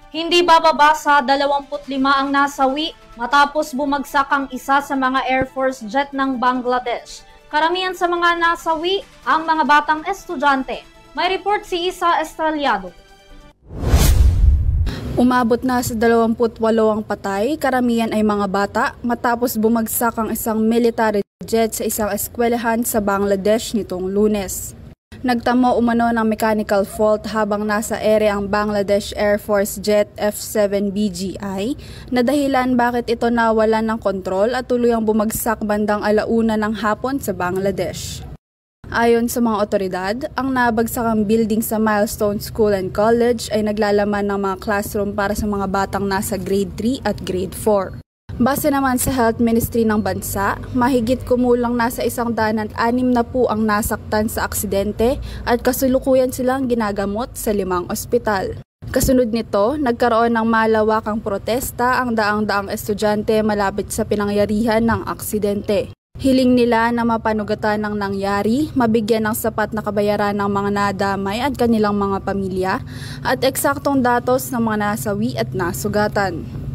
Hindi bababa sa 25 ang nasawi matapos bumagsak ang isa sa mga Air Force jet ng Bangladesh. Karamihan sa mga nasawi ang mga batang estudyante. May report si Isa Estraliado. Umabot na sa 28 ang patay, karamihan ay mga bata matapos bumagsak ang isang military jet sa isang eskwelahan sa Bangladesh nitong Lunes. Nagtamo umano ng mechanical fault habang nasa ere ang Bangladesh Air Force Jet F-7 BGI na dahilan bakit ito nawalan ng kontrol at tuluyang bumagsak bandang 1:00 ng hapon sa Bangladesh. Ayon sa mga otoridad, ang nabagsakang building sa Milestone School and College ay naglalaman ng mga classroom para sa mga batang nasa grade 3 at grade 4. Base naman sa Health Ministry ng bansa, mahigit kumulang nasa 106 na po ang nasaktan sa aksidente at kasulukuyan silang ginagamot sa 5 ospital. Kasunod nito, nagkaroon ng malawakang protesta ang daang-daang estudyante malapit sa pinangyarihan ng aksidente. Hiling nila na mapanugatan ng nangyari, mabigyan ng sapat na kabayaran ng mga nadamay at kanilang mga pamilya at eksaktong datos ng mga nasawi at nasugatan.